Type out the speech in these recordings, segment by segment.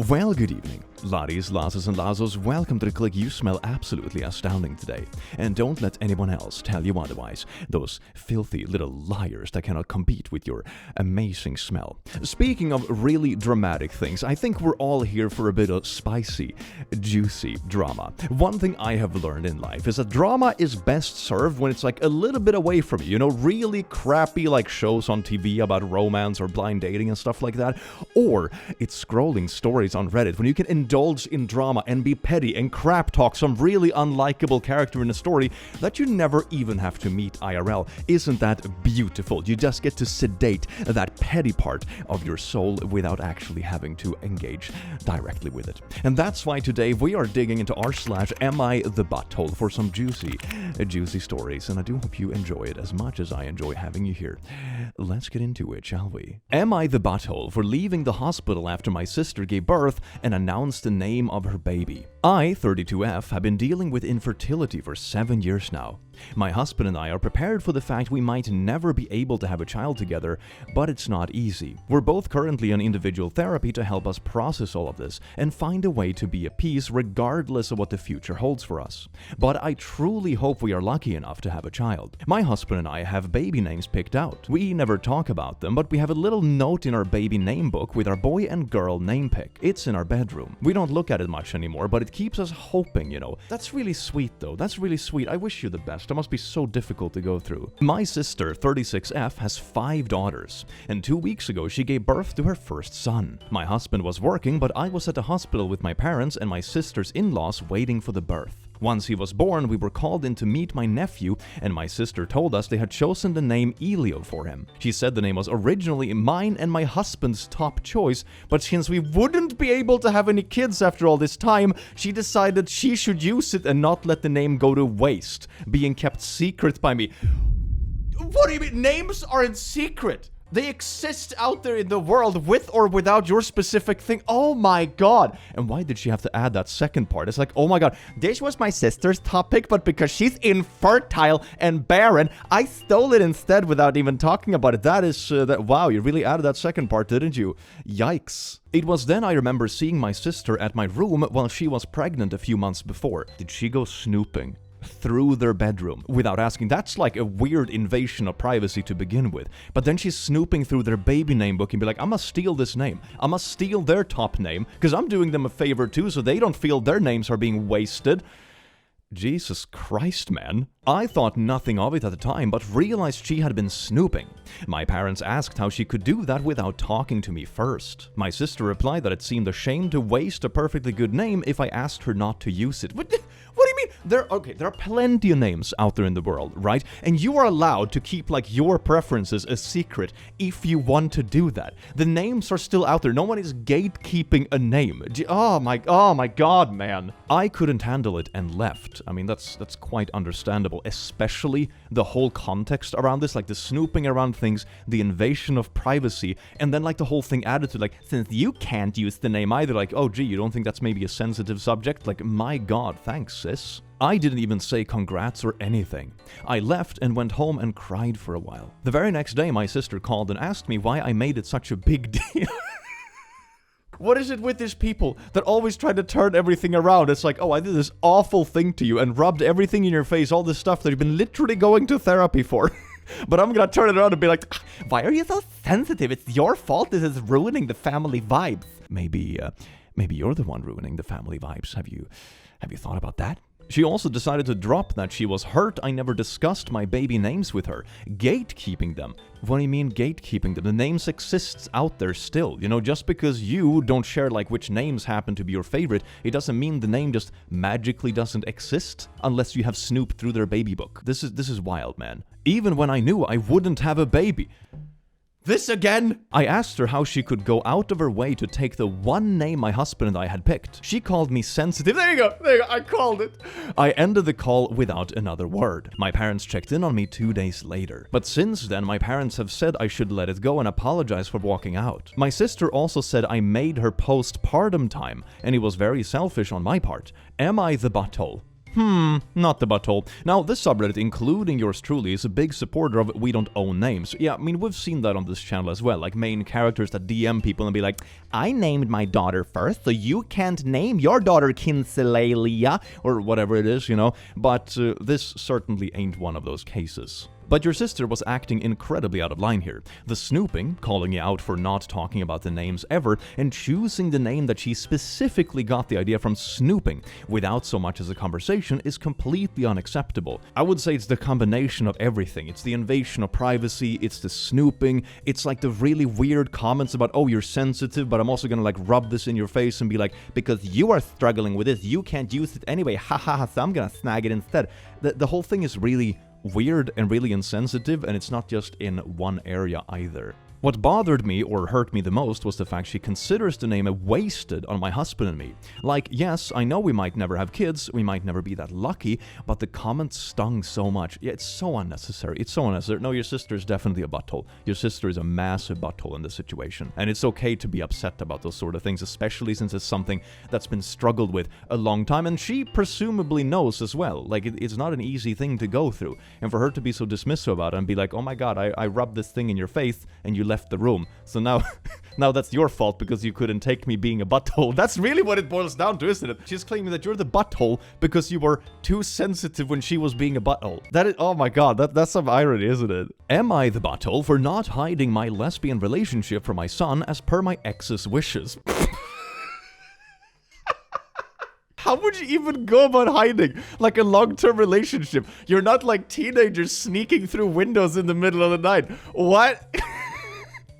Well, good evening. Laddies, lasses and lazos, welcome to the click. You smell absolutely astounding today. And don't let anyone else tell you otherwise. Those filthy little liars that cannot compete with your amazing smell. Speaking of really dramatic things, I think we're all here for a bit of spicy, juicy drama. One thing I have learned in life is that drama is best served when it's like a little bit away from you. You know, really crappy like shows on TV about romance or blind dating and stuff like that. Or it's scrolling stories on Reddit when you can indulge in drama and be petty and crap talk some really unlikable character in a story that you never even have to meet IRL. Isn't that beautiful? You just get to sedate that petty part of your soul without actually having to engage directly with it. And that's why today we are digging into r/AmITheA for some juicy stories, and I do hope you enjoy it as much as I enjoy having you here. Let's get into it, shall we? Am I the butthole for leaving the hospital after my sister gave birth and announced the name of her baby? I, 32F, have been dealing with infertility for 7 years now. My husband and I are prepared for the fact we might never be able to have a child together, but it's not easy. We're both currently on individual therapy to help us process all of this and find a way to be at peace regardless of what the future holds for us. But I truly hope we are lucky enough to have a child. My husband and I have baby names picked out. We never talk about them, but we have a little note in our baby name book with our boy and girl name pick. It's in our bedroom. We don't look at it much anymore, but it keeps us hoping, you know. That's really sweet though. That's really sweet. I wish you the best. That must be so difficult to go through. My sister, 36F, has 5 daughters, and 2 weeks ago she gave birth to her first son. My husband was working, but I was at the hospital with my parents and my sister's in-laws waiting for the birth. Once he was born, we were called in to meet my nephew, and my sister told us they had chosen the name Elio for him. She said the name was originally mine and my husband's top choice, but since we wouldn't be able to have any kids after all this time, she decided she should use it and not let the name go to waste, being kept secret by me. What do you mean? Names aren't secret. They exist out there in the world with or without your specific thing. Oh my god. And why did she have to add that second part? It's like, oh my god, this was my sister's topic, but because she's infertile and barren, I stole it instead without even talking about it. That is, wow, you really added that second part, didn't you? Yikes. It was then I remember seeing my sister at my room while she was pregnant a few months before. Did she go snooping through their bedroom without asking? That's like a weird invasion of privacy to begin with. But then she's snooping through their baby name book and be like, I must steal this name. I must steal their top name because I'm doing them a favor too so they don't feel their names are being wasted. Jesus Christ, man. I thought nothing of it at the time, but realized she had been snooping. My parents asked how she could do that without talking to me first. My sister replied that it seemed a shame to waste a perfectly good name if I asked her not to use it. What do you mean? There are plenty of names out there in the world, right? And you are allowed to keep like your preferences a secret if you want to do that. The names are still out there. No one is gatekeeping a name. Oh my god, man. I couldn't handle it and left. I mean, that's quite understandable, especially the whole context around this, like the snooping around things, the invasion of privacy, and then like the whole thing added to like, since you can't use the name either, like, oh gee, you don't think that's maybe a sensitive subject? Like, my god, thanks, sis. I didn't even say congrats or anything. I left and went home and cried for a while. The very next day, my sister called and asked me why I made it such a big deal. What is it with these people that always try to turn everything around? It's like, oh, I did this awful thing to you and rubbed everything in your face, all this stuff that you've been literally going to therapy for. But I'm gonna turn it around and be like, why are you so sensitive? It's your fault. This is ruining the family vibes. Maybe you're the one ruining the family vibes. Have you thought about that? She also decided to drop that she was hurt I never discussed my baby names with her. Gatekeeping them. What do you mean gatekeeping them? The names exists out there still. You know, just because you don't share like which names happen to be your favorite, it doesn't mean the name just magically doesn't exist unless you have snooped through their baby book. This is wild, man. Even when I knew I wouldn't have a baby. This again? I asked her how she could go out of her way to take the one name my husband and I had picked. She called me sensitive. There you go, I called it. I ended the call without another word. My parents checked in on me 2 days later. But since then, my parents have said I should let it go and apologize for walking out. My sister also said I made her postpartum time, and it was very selfish on my part. Am I the butthole? Not the butthole. Now, this subreddit, including yours truly, is a big supporter of we don't own names. Yeah, I mean, we've seen that on this channel as well, like main characters that DM people and be like, I named my daughter first, so you can't name your daughter Kinselalia, or whatever it is, you know, but this certainly ain't one of those cases. But your sister was acting incredibly out of line here. The snooping, calling you out for not talking about the names ever, and choosing the name that she specifically got the idea from snooping, without so much as a conversation, is completely unacceptable. I would say it's the combination of everything. It's the invasion of privacy, it's the snooping, it's like the really weird comments about, oh, you're sensitive, but I'm also gonna like rub this in your face and be like, because you are struggling with this, you can't use it anyway, haha, so I'm gonna snag it instead. The whole thing is really weird and really insensitive, and it's not just in one area either. What bothered me or hurt me the most was the fact she considers the name wasted on my husband and me. Like, yes, I know we might never have kids, we might never be that lucky, but the comments stung so much. Yeah, it's so unnecessary. It's so unnecessary. No, your sister is definitely a butthole. Your sister is a massive butthole in this situation. And it's okay to be upset about those sort of things, especially since it's something that's been struggled with a long time, and she presumably knows as well. Like, it's not an easy thing to go through. And for her to be so dismissive about it and be like, oh my god, I rubbed this thing in your face and you left the room. So now that's your fault because you couldn't take me being a butthole. That's really what it boils down to, isn't it? She's claiming that you're the butthole because you were too sensitive when she was being a butthole. That is, oh my god, that's some irony, isn't it? Am I the butthole for not hiding my lesbian relationship from my son as per my ex's wishes? How would you even go about hiding, like, a long-term relationship? You're not like teenagers sneaking through windows in the middle of the night. What?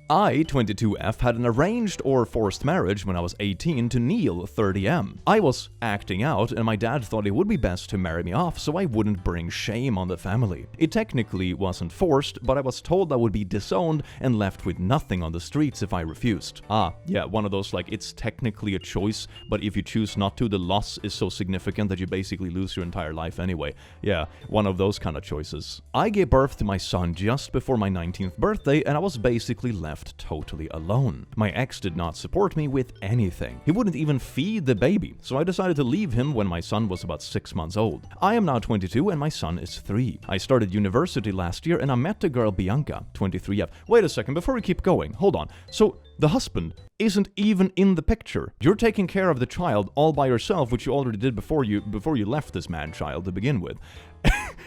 I, 22F, had an arranged or forced marriage when I was 18 to Neil, 30M. I was acting out, and my dad thought it would be best to marry me off so I wouldn't bring shame on the family. It technically wasn't forced, but I was told I would be disowned and left with nothing on the streets if I refused. Ah, yeah, one of those, like, it's technically a choice, but if you choose not to, the loss is so significant that you basically lose your entire life anyway. Yeah, one of those kind of choices. I gave birth to my son just before my 19th birthday, and I was basically left totally alone. My ex did not support me with anything. He wouldn't even feed the baby, so I decided to leave him when my son was about 6 months old. I am now 22 and my son is 3. I started university last year and I met the girl Bianca, 23F. Wait a second, before we keep going, hold on. So, the husband isn't even in the picture. You're taking care of the child all by yourself, which you already did before you left this man-child to begin with.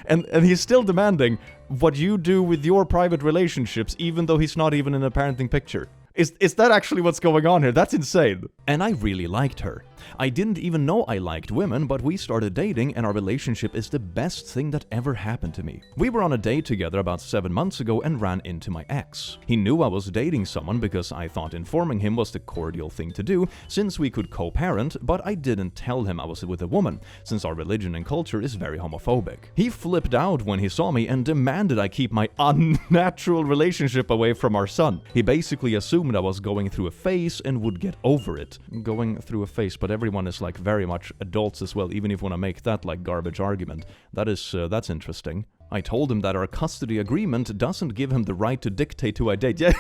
and he's still demanding what you do with your private relationships, even though he's not even in a parenting picture. Is that actually what's going on here? That's insane. And I really liked her. I didn't even know I liked women, but we started dating and our relationship is the best thing that ever happened to me. We were on a date together about 7 months ago and ran into my ex. He knew I was dating someone because I thought informing him was the cordial thing to do since we could co-parent, but I didn't tell him I was with a woman since our religion and culture is very homophobic. He flipped out when he saw me and demanded I keep my unnatural relationship away from our son. He basically assumed I was going through a phase and would get over it. Going through a phase, but everyone is like very much adults as well, even if you want to make that like garbage argument. That's interesting. I told him that our custody agreement doesn't give him the right to dictate who I date. Yeah,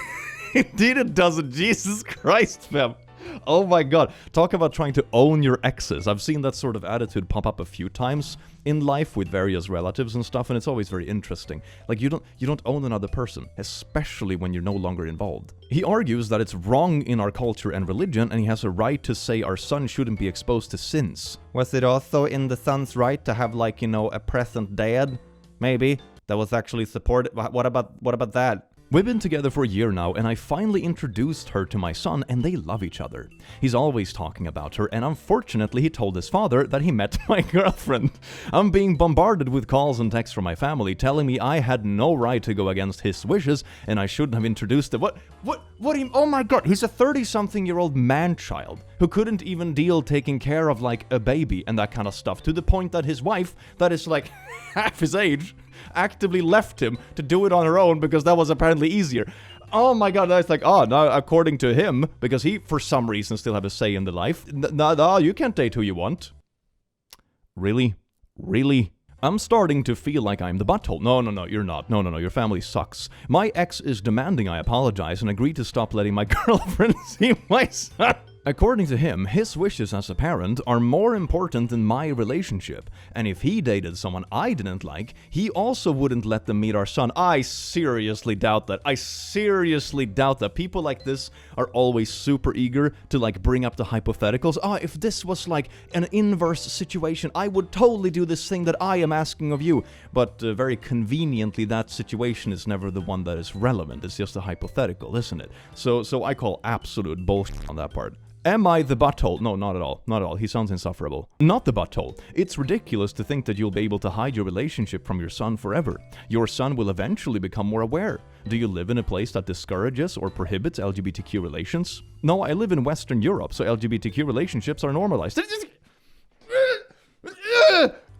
indeed it doesn't. Jesus Christ, fam. Oh my god. Talk about trying to own your exes. I've seen that sort of attitude pop up a few times in life with various relatives and stuff, and it's always very interesting. Like, you don't own another person, especially when you're no longer involved. He argues that it's wrong in our culture and religion, and he has a right to say our son shouldn't be exposed to sins. Was it also in the son's right to have, like, you know, a present dad? Maybe. That was actually supported. What about that? We've been together for a year now, and I finally introduced her to my son, and they love each other. He's always talking about her, and unfortunately he told his father that he met my girlfriend. I'm being bombarded with calls and texts from my family telling me I had no right to go against his wishes, and I shouldn't have introduced him. What do you, oh my god, he's a 30-something-year-old man-child who couldn't even deal taking care of, like, a baby and that kind of stuff, to the point that his wife, that is, like, half his age, actively left him to do it on her own because that was apparently easier. Oh my god, that's like, oh, now according to him, because he, for some reason, still have a say in the life, no, you can't date who you want. Really? Really? I'm starting to feel like I'm the butthole. No, you're not. No, your family sucks. My ex is demanding I apologize and agree to stop letting my girlfriend see my son. According to him, his wishes as a parent are more important than my relationship, and if he dated someone I didn't like, he also wouldn't let them meet our son. I seriously doubt that. I seriously doubt that. People like this are always super eager to like bring up the hypotheticals. If this was like an inverse situation, I would totally do this thing that I am asking of you. But very conveniently, that situation is never the one that is relevant. It's just a hypothetical, isn't it? So I call absolute bullshit on that part. Am I the butthole? No, not at all. Not at all. He sounds insufferable. Not the butthole. It's ridiculous to think that you'll be able to hide your relationship from your son forever. Your son will eventually become more aware. Do you live in a place that discourages or prohibits LGBTQ relations? No, I live in Western Europe, so LGBTQ relationships are normalized.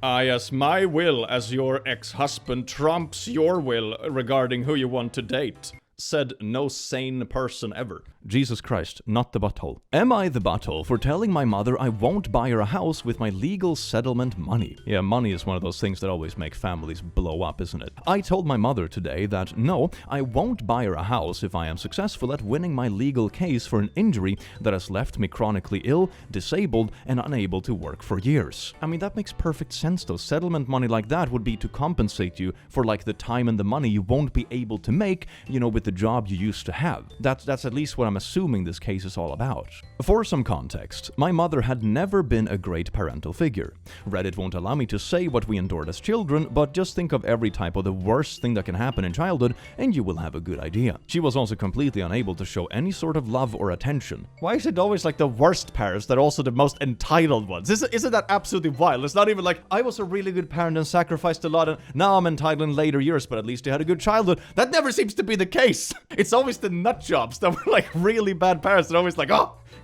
Yes, my will as your ex-husband trumps your will regarding who you want to date. Said no sane person ever. Jesus Christ, not the butthole. Am I the butthole for telling my mother I won't buy her a house with my legal settlement money? Yeah, money is one of those things that always make families blow up, isn't it? I told my mother today that no, I won't buy her a house if I am successful at winning my legal case for an injury that has left me chronically ill, disabled, and unable to work for years. I mean, that makes perfect sense though. Settlement money like that would be to compensate you for like the time and the money you won't be able to make, with the job you used to have. That's at least what I'm assuming this case is all about. For some context, my mother had never been a great parental figure. Reddit won't allow me to say what we endured as children, but just think of every type of the worst thing that can happen in childhood and you will have a good idea. She was also completely unable to show any sort of love or attention. Why is it always like the worst parents that are also the most entitled ones? Isn't that absolutely wild? It's not even like, I was a really good parent and sacrificed a lot and now I'm entitled in later years, but at least I had a good childhood. That never seems to be the case. It's always the nut jobs that were like really bad parents. They're always like,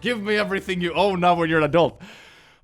give me everything you own now when you're an adult.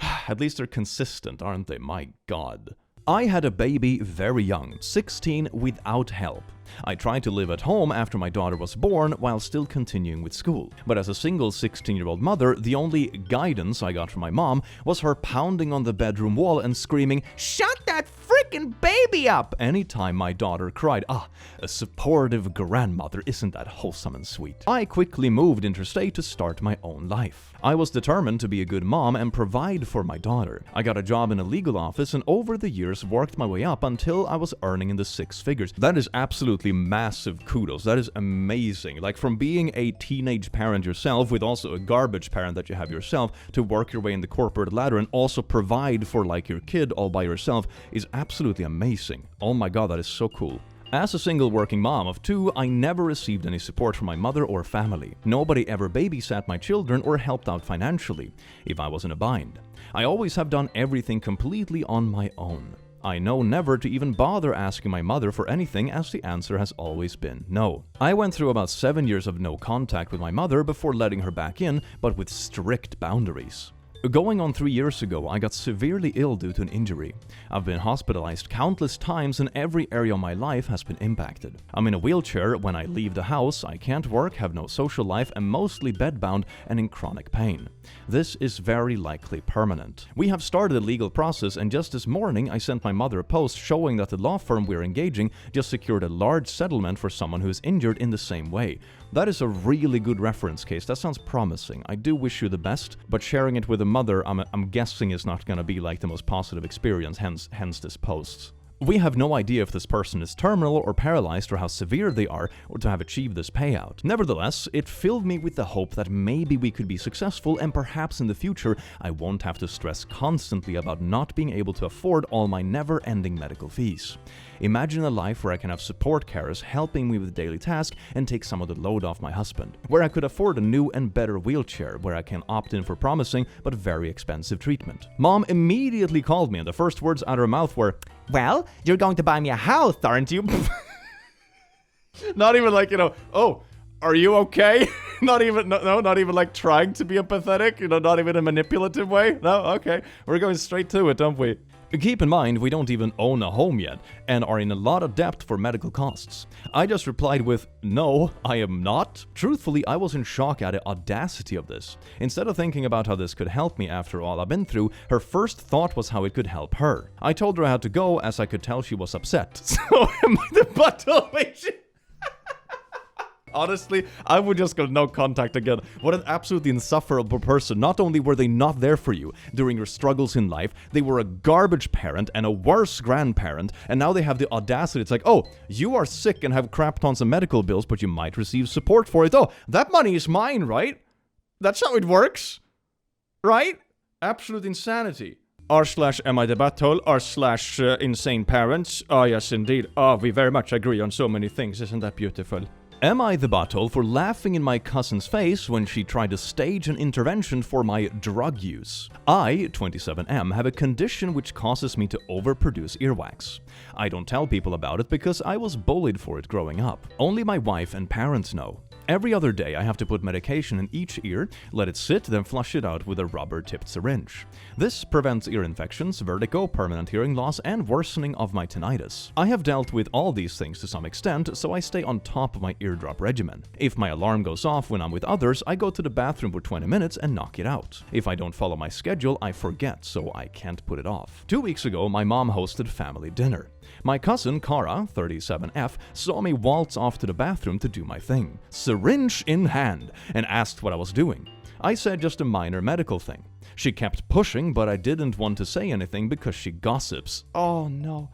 At least they're consistent, aren't they? My God. I had a baby very young, 16, without help. I tried to live at home after my daughter was born while still continuing with school. But as a single 16-year-old mother, the only guidance I got from my mom was her pounding on the bedroom wall and screaming, "Shut that freaking baby up!" anytime my daughter cried. A supportive grandmother, isn't that wholesome and sweet? I quickly moved interstate to start my own life. I was determined to be a good mom and provide for my daughter. I got a job in a legal office and over the years worked my way up until I was earning in the six figures. That is absolutely massive kudos. That is amazing. Like from being a teenage parent yourself with also a garbage parent that you have yourself to work your way in the corporate ladder and also provide for like your kid all by yourself is absolutely amazing. Oh my God, that is so cool. As a single working mom of two, I never received any support from my mother or family. Nobody ever babysat my children or helped out financially if I was in a bind. I always have done everything completely on my own. I know never to even bother asking my mother for anything as the answer has always been no. I went through about 7 years of no contact with my mother before letting her back in, but with strict boundaries. Going on 3 years ago, I got severely ill due to an injury. I've been hospitalized countless times and every area of my life has been impacted. I'm in a wheelchair when I leave the house, I can't work, have no social life, am mostly bedbound and in chronic pain. This is very likely permanent. We have started a legal process and just this morning I sent my mother a post showing that the law firm we're engaging just secured a large settlement for someone who is injured in the same way. That is a really good reference case. That sounds promising. I do wish you the best, but sharing it with a mother, I'm guessing is not gonna be like the most positive experience, hence this post. We have no idea if this person is terminal or paralyzed or how severe they are or to have achieved this payout. Nevertheless, it filled me with the hope that maybe we could be successful and perhaps in the future I won't have to stress constantly about not being able to afford all my never-ending medical fees. Imagine a life where I can have support carers helping me with daily tasks and take some of the load off my husband. Where I could afford a new and better wheelchair, where I can opt in for promising but very expensive treatment. Mom immediately called me and the first words out of her mouth were, "Well, you're going to buy me a house, aren't you?" Not even like, "Oh, are you okay?" Not even like trying to be empathetic, not even a manipulative way. No, okay. We're going straight to it, don't we? Keep in mind, we don't even own a home yet, and are in a lot of debt for medical costs. I just replied with, "No, I am not." Truthfully, I was in shock at the audacity of this. Instead of thinking about how this could help me after all I've been through, her first thought was how it could help her. I told her I had to go as I could tell she was upset. So am I the butthole? Honestly, I would just go no contact again. What an absolutely insufferable person. Not only were they not there for you during your struggles in life, they were a garbage parent and a worse grandparent, and now they have the audacity. It's like, oh, you are sick and have crap tons of medical bills, but you might receive support for it. Oh, that money is mine, right? That's how it works, right? Absolute insanity. r/AmITheA battle, r/insane parents. Oh, yes, indeed. Oh, we very much agree on so many things. Isn't that beautiful? Am I the butthole for laughing in my cousin's face when she tried to stage an intervention for my drug use? I, 27M, have a condition which causes me to overproduce earwax. I don't tell people about it because I was bullied for it growing up. Only my wife and parents know. Every other day I have to put medication in each ear, let it sit, then flush it out with a rubber-tipped syringe. This prevents ear infections, vertigo, permanent hearing loss, and worsening of my tinnitus. I have dealt with all these things to some extent, so I stay on top of my eardrop regimen. If my alarm goes off when I'm with others, I go to the bathroom for 20 minutes and knock it out. If I don't follow my schedule, I forget, so I can't put it off. 2 weeks ago, my mom hosted family dinner. My cousin, Kara, 37F, saw me waltz off to the bathroom to do my thing, syringe in hand, and asked what I was doing. I said just a minor medical thing. She kept pushing, but I didn't want to say anything because she gossips. Oh no.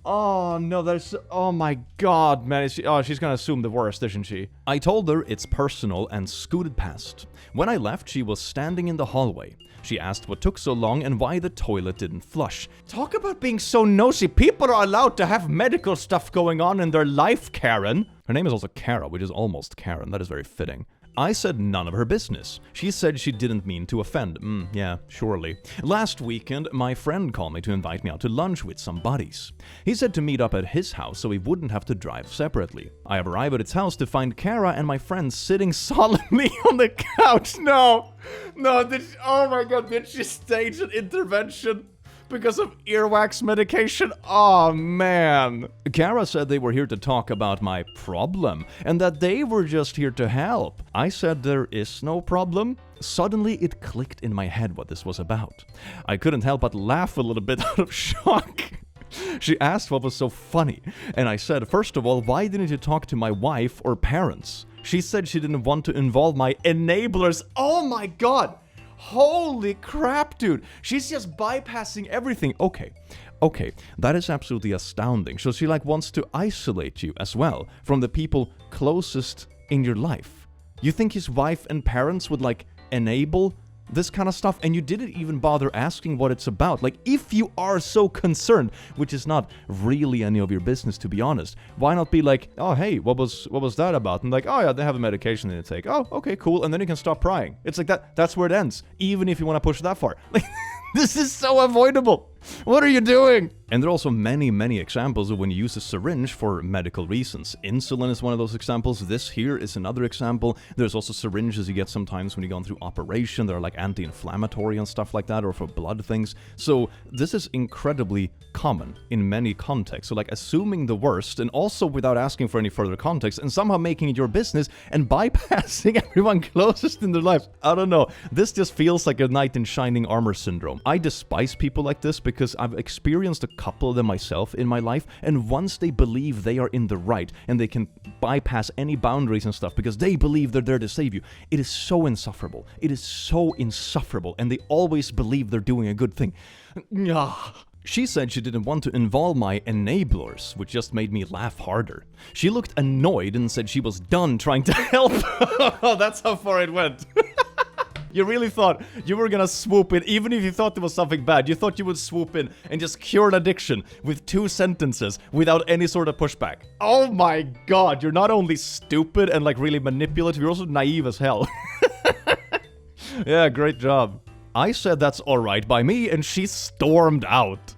Oh no, oh my god, man. She's gonna assume the worst, isn't she? I told her it's personal and scooted past. When I left, she was standing in the hallway. She asked what took so long and why the toilet didn't flush. Talk about being so nosy. People are allowed to have medical stuff going on in their life, Karen. Her name is also Kara, which is almost Karen. That is very fitting. I said none of her business. She said she didn't mean to offend. Yeah, surely. Last weekend, my friend called me to invite me out to lunch with some buddies. He said to meet up at his house so he wouldn't have to drive separately. I arrive at his house to find Kara and my friend sitting solemnly on the couch. No, oh my god, did she stage an intervention? Because of earwax medication? Oh man. Kara said they were here to talk about my problem and that they were just here to help. I said there is no problem. Suddenly it clicked in my head what this was about. I couldn't help but laugh a little bit out of shock. She asked what was so funny, and I said, first of all, why didn't you talk to my wife or parents? She said she didn't want to involve my enablers. Oh my god. Holy crap, dude. She's just bypassing everything. Okay, that is absolutely astounding. So she wants to isolate you as well from the people closest in your life. You think his wife and parents would enable this kind of stuff, and you didn't even bother asking what it's about. If you are so concerned, which is not really any of your business, to be honest, why not be oh hey, what was that about? And oh yeah, they have a medication they take. Oh, okay, cool, and then you can stop prying. It's that's where it ends, even if you want to push that far. This is so avoidable. What are you doing? And there are also many examples of when you use a syringe for medical reasons. Insulin is one of those examples. This here is another example. There's also syringes you get sometimes when you're going through operation. They're anti-inflammatory and stuff like that, or for blood things. So this is incredibly common in many contexts. So assuming the worst and also without asking for any further context and somehow making it your business and bypassing everyone closest in their lives. I don't know. This just feels like a knight in shining armor syndrome. I despise people like this because I've experienced a couple of them myself in my life, and once they believe they are in the right and they can bypass any boundaries and stuff because they believe they're there to save you, it is so insufferable. It is so insufferable, and they always believe they're doing a good thing. She said she didn't want to involve my enablers, which just made me laugh harder. She looked annoyed and said she was done trying to help. That's how far it went. You really thought you were gonna swoop in, even if you thought there was something bad, you thought you would swoop in and just cure an addiction with 2 sentences without any sort of pushback. Oh my god, you're not only stupid and really manipulative, you're also naive as hell. Yeah, great job. I said that's alright by me, and she stormed out.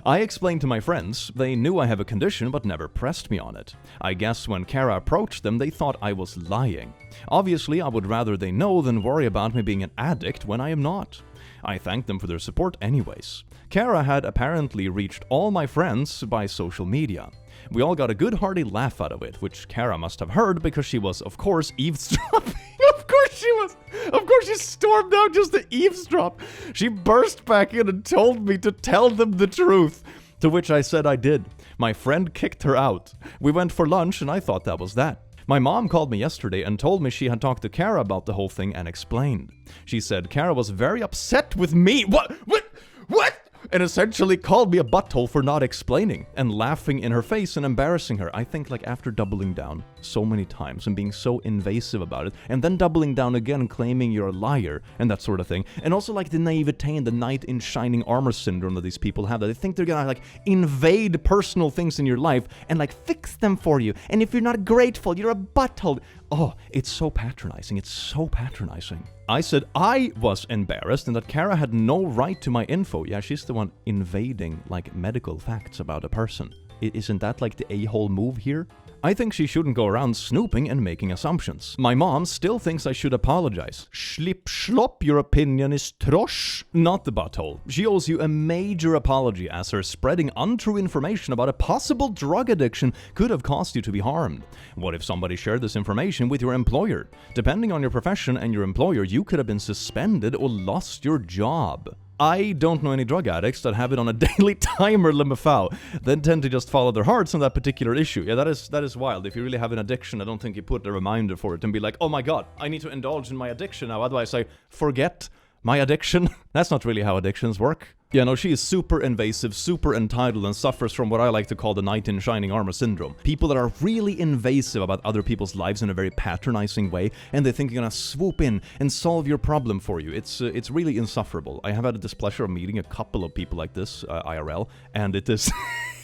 I explained to my friends. They knew I have a condition, but never pressed me on it. I guess when Kara approached them, they thought I was lying. Obviously, I would rather they know than worry about me being an addict when I am not. I thanked them for their support anyways. Kara had apparently reached all my friends by social media. We all got a good hearty laugh out of it, which Kara must have heard because she was, of course, eavesdropping. Of course she was. Of course she stormed out just to eavesdrop. She burst back in and told me to tell them the truth, to which I said I did. My friend kicked her out. We went for lunch and I thought that was that. My mom called me yesterday and told me she had talked to Kara about the whole thing and explained. She said Kara was very upset with me. What? And essentially called me a butthole for not explaining and laughing in her face and embarrassing her. I think like after doubling down so many times and being so invasive about it and then doubling down again claiming you're a liar and that sort of thing. And also like the naivete and the knight in shining armor syndrome that these people have, that they think they're gonna like invade personal things in your life and like fix them for you. And if you're not grateful, you're a butthole. Oh, it's so patronizing. It's so patronizing. I said I was embarrassed and that Kara had no right to my info. Yeah, she's the one invading like medical facts about a person. Isn't that like the a-hole move here? I think she shouldn't go around snooping and making assumptions. My mom still thinks I should apologize. Schlip schlop, your opinion is trosh. Not the butthole. She owes you a major apology as her spreading untrue information about a possible drug addiction could have caused you to be harmed. What if somebody shared this information with your employer? Depending on your profession and your employer, you could have been suspended or lost your job. I don't know any drug addicts that have it on a daily timer, lemafau, then tend to just follow their hearts on that particular issue. Yeah, that is wild. If you really have an addiction, I don't think you put a reminder for it and be like, oh my god, I need to indulge in my addiction now, otherwise I forget my addiction. That's not really how addictions work. Yeah, no, she is super invasive, super entitled, and suffers from what I like to call the knight in shining armor syndrome. People that are really invasive about other people's lives in a very patronizing way, and they think they're gonna swoop in and solve your problem for you. It's really insufferable. I have had the displeasure of meeting a couple of people like this, IRL, and it is...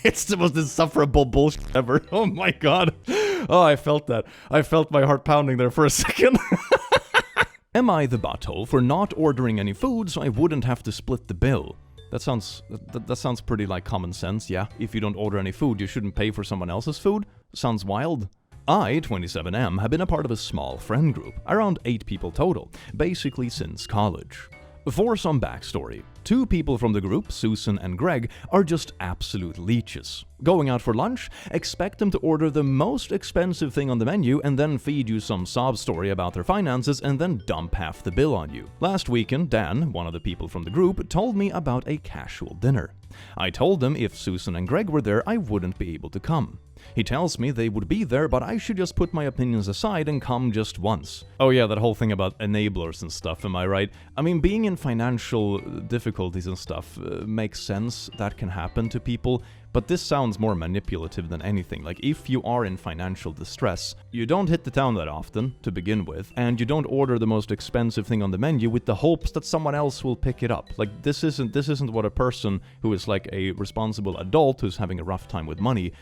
it's the most insufferable bullshit ever. Oh my god. Oh, I felt that. I felt my heart pounding there for a second. Am I the butthole for not ordering any food so I wouldn't have to split the bill? That sounds pretty like common sense, yeah? If you don't order any food, you shouldn't pay for someone else's food? Sounds wild. I, 27M, have been a part of a small friend group, around 8 people total, basically since college. For some backstory, 2 people from the group, Susan and Greg, are just absolute leeches. Going out for lunch, expect them to order the most expensive thing on the menu and then feed you some sob story about their finances and then dump half the bill on you. Last weekend, Dan, one of the people from the group, told me about a casual dinner. I told them if Susan and Greg were there, I wouldn't be able to come. He tells me they would be there, but I should just put my opinions aside and come just once. Oh yeah, that whole thing about enablers and stuff, am I right? I mean, being in financial difficulties and stuff makes sense. That can happen to people. But this sounds more manipulative than anything. Like, if you are in financial distress, you don't hit the town that often, to begin with, and you don't order the most expensive thing on the menu with the hopes that someone else will pick it up. Like, this isn't what a person who is like a responsible adult who's having a rough time with money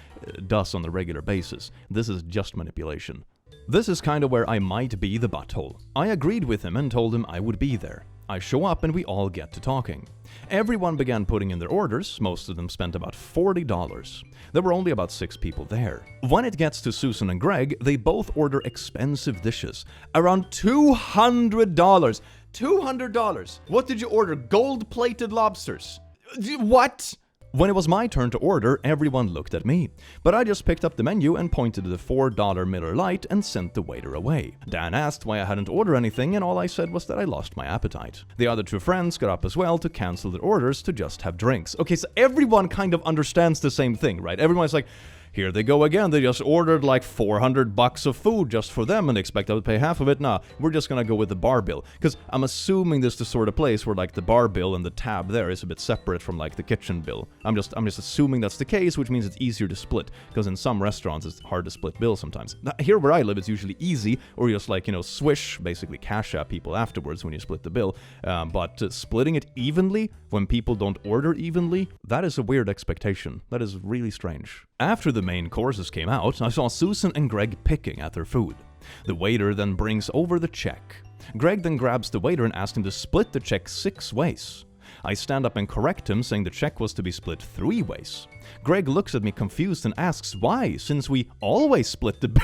does on a regular basis. This is just manipulation. This is kind of where I might be the butthole. I agreed with him and told him I would be there. I show up and we all get to talking. Everyone began putting in their orders, most of them spent about $40. There were only about 6 people there. When it gets to Susan and Greg, they both order expensive dishes. Around $200! $200! What did you order? Gold-plated lobsters? What? When it was my turn to order, everyone looked at me. But I just picked up the menu and pointed to the $4 Miller Lite and sent the waiter away. Dan asked why I hadn't ordered anything, and all I said was that I lost my appetite. The other 2 friends got up as well to cancel their orders to just have drinks. Okay, so everyone kind of understands the same thing, right? Everyone's like, here they go again, they just ordered like $400 of food just for them and expect them to pay half of it. Nah, we're just gonna go with the bar bill. Because I'm assuming this is the sort of place where like the bar bill and the tab there is a bit separate from like the kitchen bill. I'm just assuming that's the case, which means it's easier to split. Because in some restaurants it's hard to split bills sometimes. Here where I live it's usually easy, or you just like, swish, basically cash out people afterwards when you split the bill. But splitting it evenly when people don't order evenly, that is a weird expectation. That is really strange. After the main courses came out, I saw Susan and Greg picking at their food. The waiter then brings over the check. Greg then grabs the waiter and asks him to split the check 6 ways. I stand up and correct him, saying the check was to be split 3 ways. Greg looks at me confused and asks why, since we always split the bill.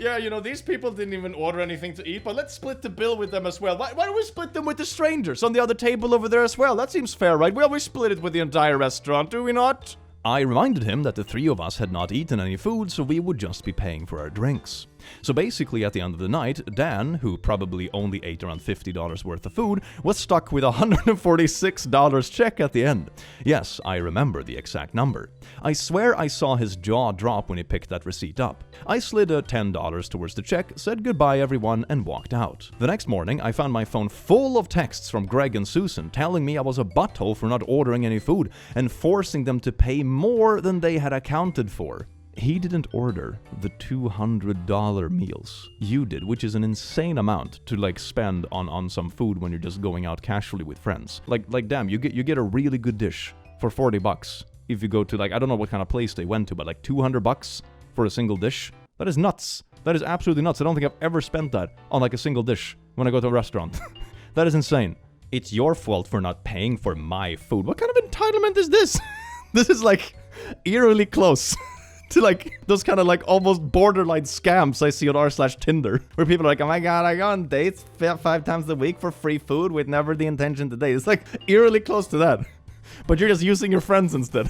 Yeah, these people didn't even order anything to eat, but let's split the bill with them as well. Why don't we split them with the strangers on the other table over there as well? That seems fair, right? We always split it with the entire restaurant, do we not? I reminded him that the 3 of us had not eaten any food, so we would just be paying for our drinks. So basically, at the end of the night, Dan, who probably only ate around $50 worth of food, was stuck with a $146 check at the end. Yes, I remember the exact number. I swear I saw his jaw drop when he picked that receipt up. I slid a $10 towards the check, said goodbye everyone, and walked out. The next morning, I found my phone full of texts from Greg and Susan telling me I was a butthole for not ordering any food and forcing them to pay more than they had accounted for. He didn't order the $200 meals. You did, which is an insane amount to like spend on some food when you're just going out casually with friends. Like damn, you get a really good dish for $40 if you go to like, I don't know what kind of place they went to, but like $200 for a single dish. That is nuts. That is absolutely nuts. I don't think I've ever spent that on like a single dish when I go to a restaurant. That is insane. It's your fault for not paying for my food. What kind of entitlement is this? This is like eerily close to like those kind of like almost borderline scams I see on r/Tinder, where people are like, oh my god, I go on dates 5 times a week for free food with never the intention to date. It's like eerily close to that, but you're just using your friends instead.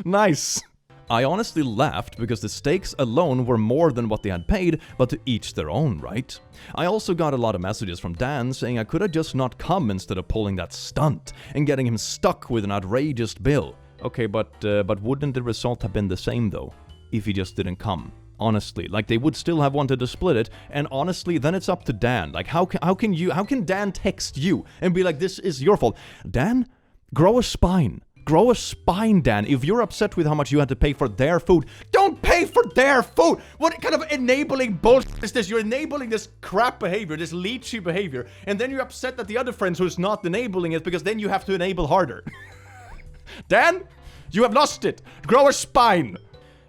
Nice. I honestly laughed because the stakes alone were more than what they had paid, but to each their own, right? I also got a lot of messages from Dan saying I could have just not come instead of pulling that stunt and getting him stuck with an outrageous bill. Okay, but wouldn't the result have been the same though, if he just didn't come? Honestly, like they would still have wanted to split it, and honestly, then it's up to Dan. Like how can Dan text you and be like, this is your fault? Dan, grow a spine. Grow a spine, Dan. If you're upset with how much you had to pay for their food, don't pay for their food! What kind of enabling bullshit is this? You're enabling this crap behavior, this leechy behavior, and then you're upset at the other friends who's not enabling it because then you have to enable harder. Dan, you have lost it. Grow a spine.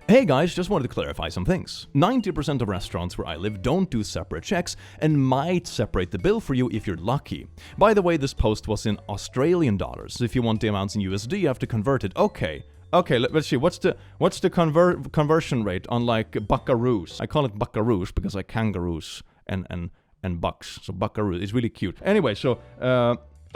Hey guys, just wanted to clarify some things. 90% of restaurants where I live don't do separate checks and might separate the bill for you if you're lucky. By the way, this post was in Australian dollars. If you want the amounts in USD, you have to convert it. Okay, let's see. What's the conversion rate on like buckaroos? I call it buckaroos because like kangaroos and bucks. So buckaroo is really cute. Anyway, so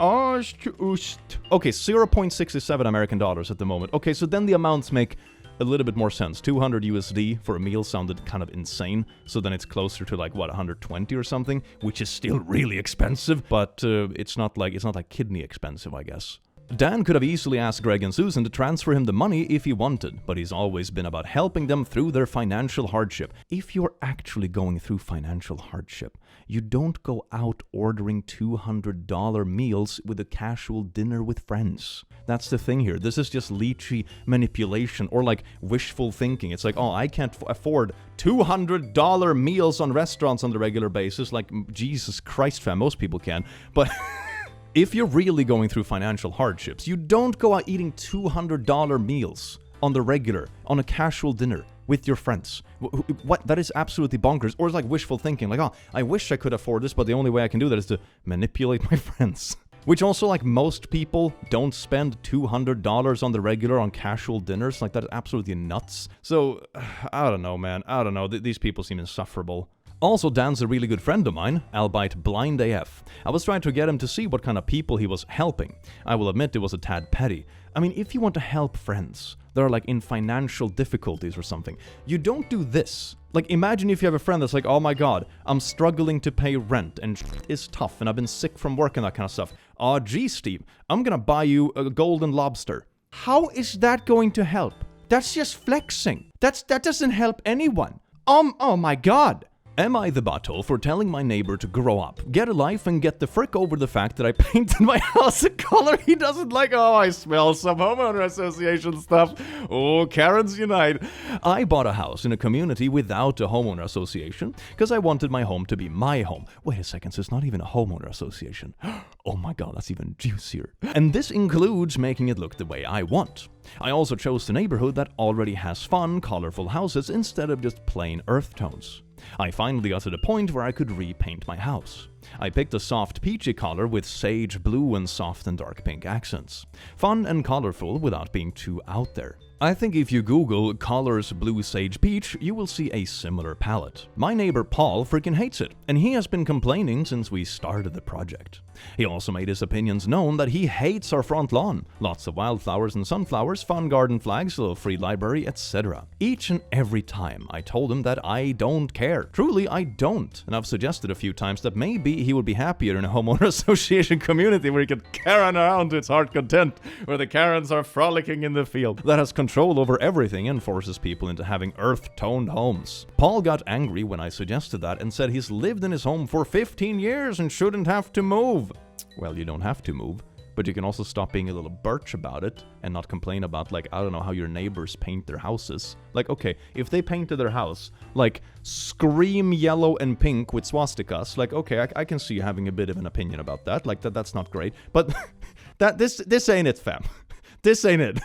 okay, 0.67 American dollars at the moment. Okay, so then the amounts make a little bit more sense. 200 USD for a meal sounded kind of insane, so then it's closer to like what, 120 or something, which is still really expensive, but it's not like kidney expensive, I guess. Dan could have easily asked Greg and Susan to transfer him the money if he wanted, but he's always been about helping them through their financial hardship. If you're actually going through financial hardship, you don't go out ordering $200 meals with a casual dinner with friends. That's the thing here. This is just leechy manipulation or like wishful thinking. It's like, oh, I can't afford $200 meals on restaurants on the regular basis. Like, Jesus Christ, fam, most people can. But if you're really going through financial hardships, you don't go out eating $200 meals on the regular, on a casual dinner with your friends. What? That is absolutely bonkers. Or it's like wishful thinking, like, oh, I wish I could afford this, but the only way I can do that is to manipulate my friends. Which also, like, most people don't spend $200 on the regular on casual dinners. Like, that is absolutely nuts. So, I don't know, man. I don't know. These people seem insufferable. Also, Dan's a really good friend of mine, albeit blind AF. I was trying to get him to see what kind of people he was helping. I will admit it was a tad petty. I mean, if you want to help friends that are like in financial difficulties or something, you don't do this. Like, imagine if you have a friend that's like, oh my god, I'm struggling to pay rent and shit is tough and I've been sick from work and that kind of stuff. Oh, gee, Steve, I'm gonna buy you a golden lobster. How is that going to help? That's just flexing. That doesn't help anyone. Oh my god. Am I the butthole for telling my neighbor to grow up, get a life, and get the frick over the fact that I painted my house a color he doesn't like? Oh, I smell some homeowner association stuff. Oh, Karens unite. I bought a house in a community without a homeowner association because I wanted my home to be my home. Wait a second, so it's not even a homeowner association. Oh my god, that's even juicier. And this includes making it look the way I want. I also chose the neighborhood that already has fun, colorful houses instead of just plain earth tones. I finally got to the point where I could repaint my house. I picked a soft peachy color with sage blue and soft and dark pink accents. Fun and colorful without being too out there. I think if you Google colors blue sage peach, you will see a similar palette. My neighbor Paul freaking hates it, and he has been complaining since we started the project. He also made his opinions known that he hates our front lawn. Lots of wildflowers and sunflowers, fun garden flags, a little free library, etc. Each and every time I told him that I don't care. Truly, I don't. And I've suggested a few times that maybe he would be happier in a homeowner association community where he could Karen around to its heart content, where the Karens are frolicking in the field. That has control over everything and forces people into having earth-toned homes. Paul got angry when I suggested that and said he's lived in his home for 15 years and shouldn't have to move. Well, you don't have to move, but you can also stop being a little birch about it and not complain about, like, I don't know, how your neighbors paint their houses. Like, okay, if they painted their house, like, scream yellow and pink with swastikas, like, okay, I can see you having a bit of an opinion about that. Like, that's not great. But this ain't it, fam. This ain't it.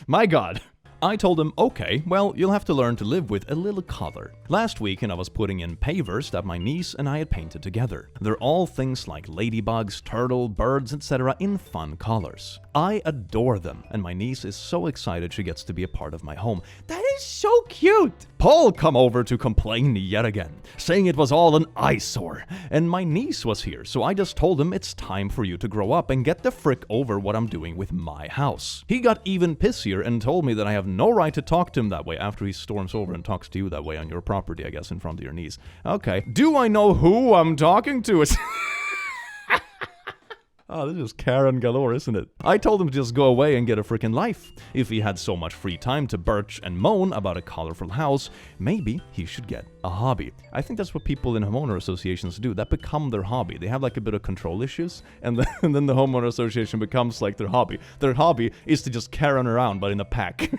My God. I told him, okay, well, you'll have to learn to live with a little color. Last weekend I was putting in pavers that my niece and I had painted together. They're all things like ladybugs, turtle, birds, etc. in fun colors. I adore them, and my niece is so excited she gets to be a part of my home. That is so cute! Paul come over to complain yet again, saying it was all an eyesore. And my niece was here, so I just told him it's time for you to grow up and get the frick over what I'm doing with my house. He got even pissier and told me that I have no right to talk to him that way after he storms over and talks to you that way on your property, I guess, in front of your niece. Okay. Do I know who I'm talking to? Oh, this is Karen galore, isn't it? I told him to just go away and get a freaking life. If he had so much free time to birch and moan about a colorful house, maybe he should get a hobby. I think that's what people in homeowner associations do. That become their hobby. They have like a bit of control issues, and then the homeowner association becomes like their hobby. Their hobby is to just Karen around, but in a pack.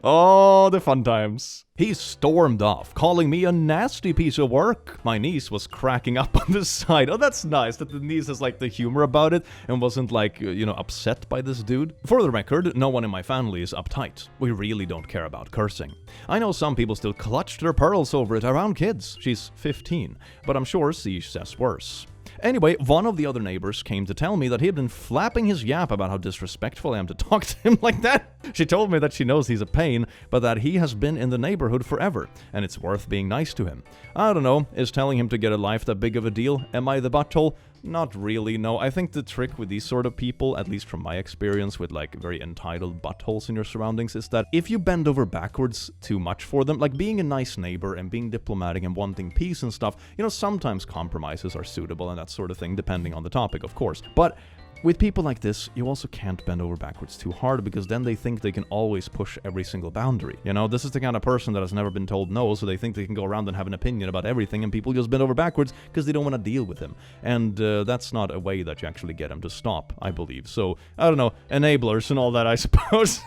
Oh, the fun times. He stormed off, calling me a nasty piece of work. My niece was cracking up on the side. Oh, that's nice that the niece has like the humor about it and wasn't like, upset by this dude. For the record, no one in my family is uptight. We really don't care about cursing. I know some people still clutch their pearls over it around kids. She's 15, but I'm sure she says worse. Anyway, one of the other neighbors came to tell me that he had been flapping his yap about how disrespectful I am to talk to him like that. She told me that she knows he's a pain, but that he has been in the neighborhood forever, and it's worth being nice to him. I don't know, is telling him to get a life that big of a deal? Am I the butthole? Not really, no. I think the trick with these sort of people, at least from my experience with like very entitled buttholes in your surroundings, is that if you bend over backwards too much for them, like being a nice neighbor and being diplomatic and wanting peace and stuff, sometimes compromises are suitable and that sort of thing, depending on the topic, of course. But with people like this, you also can't bend over backwards too hard, because then they think they can always push every single boundary. This is the kind of person that has never been told no, so they think they can go around and have an opinion about everything, and people just bend over backwards because they don't want to deal with him. And that's not a way that you actually get him to stop, I believe. So, I don't know, enablers and all that, I suppose.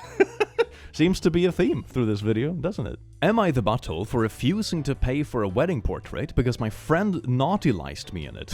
Seems to be a theme through this video, doesn't it? Am I the butthole for refusing to pay for a wedding portrait because my friend naughty-liced me in it?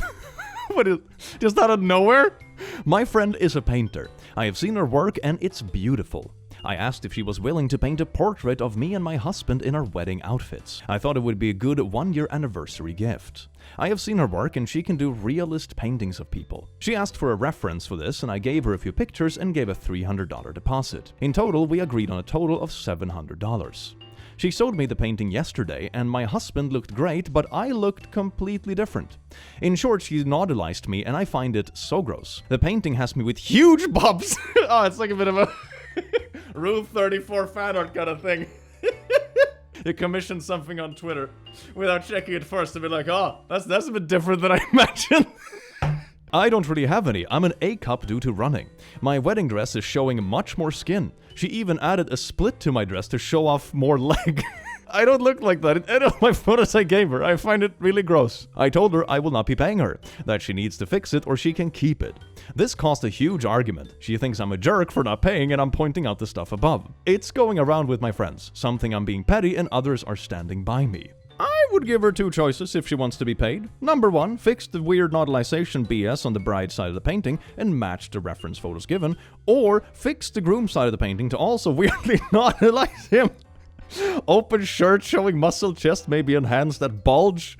What is just out of nowhere? My friend is a painter. I have seen her work and it's beautiful. I asked if she was willing to paint a portrait of me and my husband in our wedding outfits. I thought it would be a good one-year anniversary gift. I have seen her work and she can do realist paintings of people. She asked for a reference for this and I gave her a few pictures and gave a $300 deposit. In total, we agreed on a total of $700. She showed me the painting yesterday, and my husband looked great, but I looked completely different. In short, she nautilized me, and I find it so gross. The painting has me with huge bobs. Oh, it's like a bit of a Rule 34 fan art kind of thing. You commission something on Twitter without checking it first to be like, oh, that's a bit different than I imagined. I don't really have any. I'm an A-cup due to running. My wedding dress is showing much more skin. She even added a split to my dress to show off more leg. I don't look like that in any of my photos I gave her. I find it really gross. I told her I will not be paying her, that she needs to fix it or she can keep it. This caused a huge argument. She thinks I'm a jerk for not paying and I'm pointing out the stuff above. It's going around with my friends. Some think I'm being petty and others are standing by me. I would give her two choices if she wants to be paid. Number one, fix the weird nautilization BS on the bride side of the painting and match the reference photos given, or fix the groom side of the painting to also weirdly nautilize him. Open shirt showing muscle chest, maybe enhance that bulge.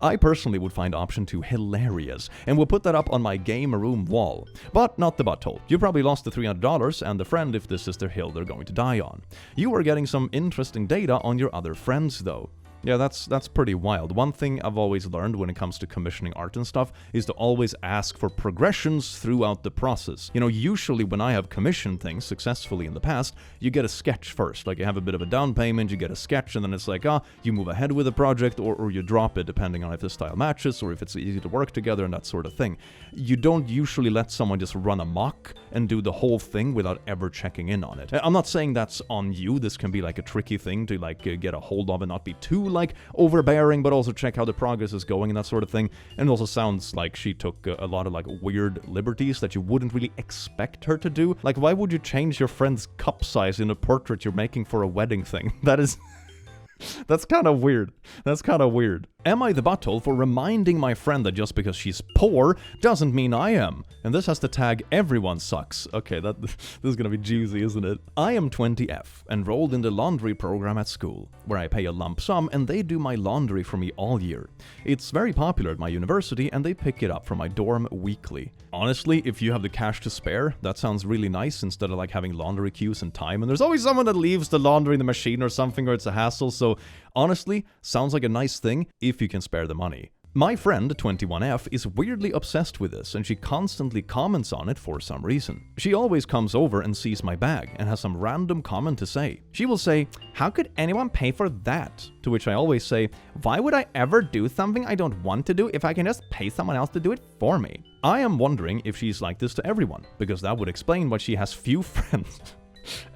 I personally would find option 2 hilarious and would put that up on my game room wall. But not the butthole. You probably lost the $300 and the friend if this is their hill they're going to die on. You are getting some interesting data on your other friends though. Yeah, that's pretty wild. One thing I've always learned when it comes to commissioning art and stuff is to always ask for progressions throughout the process. You know, usually when I have commissioned things successfully in the past, you get a sketch first. Like, you have a bit of a down payment, you get a sketch, and then it's like, you move ahead with the project, or you drop it, depending on if the style matches, or if it's easy to work together, and that sort of thing. You don't usually let someone just run amok and do the whole thing without ever checking in on it. I'm not saying that's on you. This can be like a tricky thing to get a hold of and not be too overbearing, but also check how the progress is going and that sort of thing. And it also sounds like she took a lot of weird liberties that you wouldn't really expect her to do. Like, why would you change your friend's cup size in a portrait you're making for a wedding thing? That's kind of weird. That's kind of weird. Am I the butthole for reminding my friend that just because she's poor doesn't mean I am? And this has to tag everyone sucks. Okay, this is gonna be juicy, isn't it? I am 20F, enrolled in the laundry program at school, where I pay a lump sum and they do my laundry for me all year. It's very popular at my university and they pick it up from my dorm weekly. Honestly, if you have the cash to spare, that sounds really nice instead of having laundry queues and time. And there's always someone that leaves the laundry in the machine or something, or it's a hassle. So honestly, sounds like a nice thing if you can spare the money. My friend, 21F, is weirdly obsessed with this and she constantly comments on it for some reason. She always comes over and sees my bag and has some random comment to say. She will say, "How could anyone pay for that?" To which I always say, "Why would I ever do something I don't want to do if I can just pay someone else to do it for me?" I am wondering if she's like this to everyone, because that would explain why she has few friends.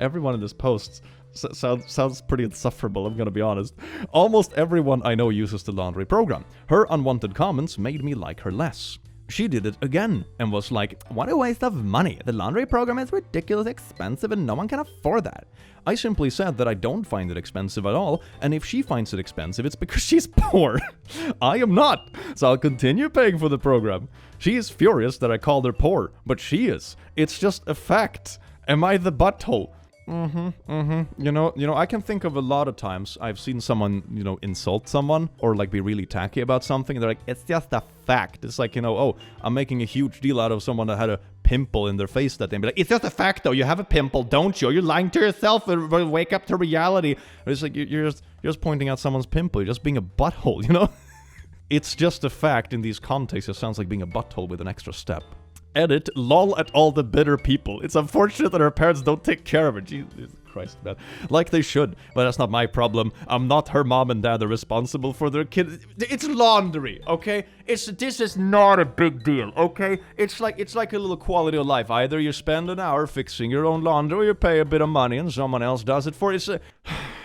Everyone in this post sounds pretty insufferable, I'm gonna be honest. Almost everyone I know uses the laundry program. Her unwanted comments made me like her less. She did it again and was like, "What a waste of money. The laundry program is ridiculously expensive and no one can afford that." I simply said that I don't find it expensive at all, and if she finds it expensive, it's because she's poor. I am not, so I'll continue paying for the program. She is furious that I called her poor, but she is. It's just a fact. Am I the butthole? You know, I can think of a lot of times I've seen someone, insult someone or be really tacky about something. And they're like, "It's just a fact." It's like, "Oh, I'm making a huge deal out of someone that had a pimple in their face that day." Be like, "It's just a fact though. You have a pimple, don't you? You're lying to yourself and wake up to reality." It's like, you're just pointing out someone's pimple. You're just being a butthole, It's just a fact in these contexts. It sounds like being a butthole with an extra step. Edit, lol at all the bitter people. It's unfortunate that her parents don't take care of her. Jesus Christ, man. Like they should, but that's not my problem. I'm not her mom and dad are responsible for their kid. It's laundry, okay? This is not a big deal, okay? It's like a little quality of life. Either you spend an hour fixing your own laundry or you pay a bit of money and someone else does it for you.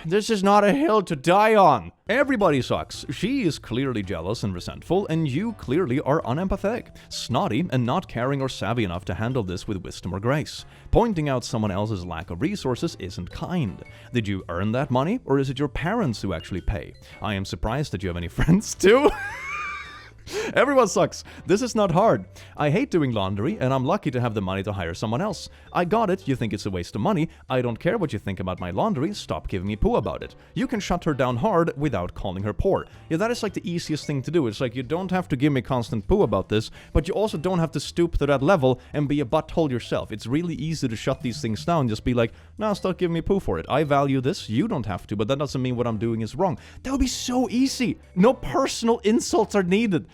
This is not a hill to die on. Everybody sucks. She is clearly jealous and resentful, and you clearly are unempathetic, snotty, and not caring or savvy enough to handle this with wisdom or grace. Pointing out someone else's lack of resources isn't kind. Did you earn that money, or is it your parents who actually pay? I am surprised that you have any friends too. Everyone sucks. This is not hard. I hate doing laundry, and I'm lucky to have the money to hire someone else. I got it. You think it's a waste of money. I don't care what you think about my laundry. Stop giving me poo about it. You can shut her down hard without calling her poor. Yeah, that is the easiest thing to do. It's you don't have to give me constant poo about this, but you also don't have to stoop to that level and be a butthole yourself. It's really easy to shut these things down. Just be like, "No, stop giving me poo for it. I value this. You don't have to, but that doesn't mean what I'm doing is wrong." That would be so easy. No personal insults are needed.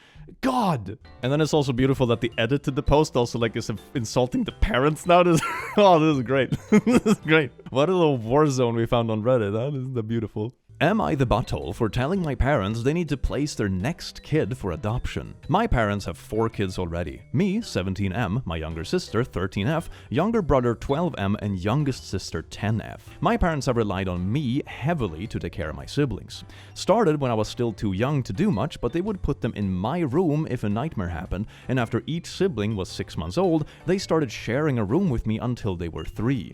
God. And then it's also beautiful that the edit to the post also is insulting the parents now. This is great. This is great. What a little war zone we found on Reddit. That is beautiful. Am I the butthole for telling my parents they need to place their next kid for adoption? My parents have 4 kids already. Me, 17M, my younger sister, 13F, younger brother, 12M, and youngest sister, 10F. My parents have relied on me heavily to take care of my siblings. Started when I was still too young to do much, but they would put them in my room if a nightmare happened, and after each sibling was 6 months old, they started sharing a room with me until they were 3.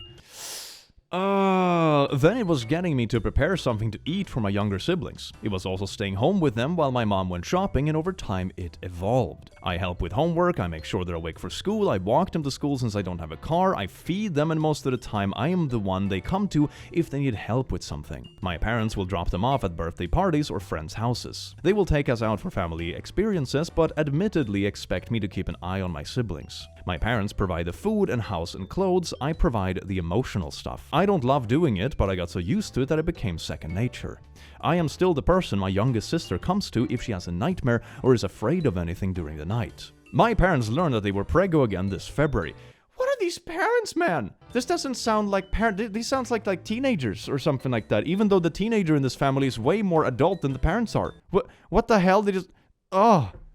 Then it was getting me to prepare something to eat for my younger siblings. It was also staying home with them while my mom went shopping, and over time it evolved. I help with homework, I make sure they're awake for school, I walk them to school since I don't have a car, I feed them, and most of the time I am the one they come to if they need help with something. My parents will drop them off at birthday parties or friends' houses. They will take us out for family experiences, but admittedly expect me to keep an eye on my siblings. My parents provide the food and house and clothes, I provide the emotional stuff. I don't love doing it, but I got so used to it that it became second nature. I am still the person my youngest sister comes to if she has a nightmare or is afraid of anything during the night. My parents learned that they were preggo again this February. What are these parents, man? This doesn't sound like these sounds like teenagers or something like that, even though the teenager in this family is way more adult than the parents are. What the hell?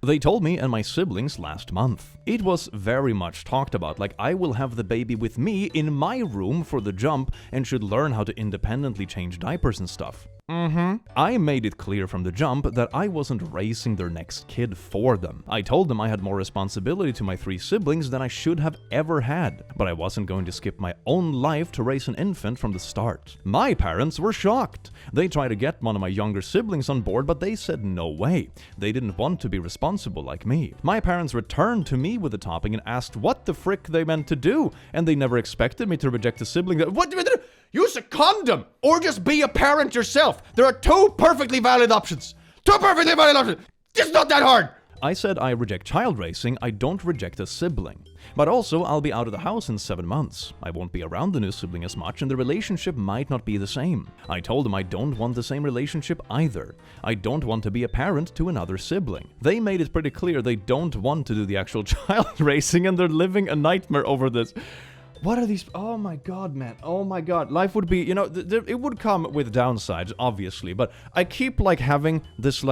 They told me and my siblings last month. It was very much talked about, like I will have the baby with me in my room for the jump and should learn how to independently change diapers and stuff. I made it clear from the jump that I wasn't raising their next kid for them. I told them I had more responsibility to my 3 siblings than I should have ever had, but I wasn't going to skip my own life to raise an infant from the start. My parents were shocked. They tried to get one of my younger siblings on board, but they said no way. They didn't want to be responsible like me. My parents returned to me with the topic and asked what the frick they meant to do, and they never expected me to reject a sibling that— What? Use a condom! Or just be a parent yourself! There are 2 perfectly valid options! 2 perfectly valid options! It's not that hard! I said I reject child raising, I don't reject a sibling. But also, I'll be out of the house in 7 months. I won't be around the new sibling as much, and the relationship might not be the same. I told them I don't want the same relationship either. I don't want to be a parent to another sibling. They made it pretty clear they don't want to do the actual child raising, and they're living a nightmare over this. What are these? Oh my god, man. Oh my god. Life would be, it would come with downsides, obviously, but I keep, having this,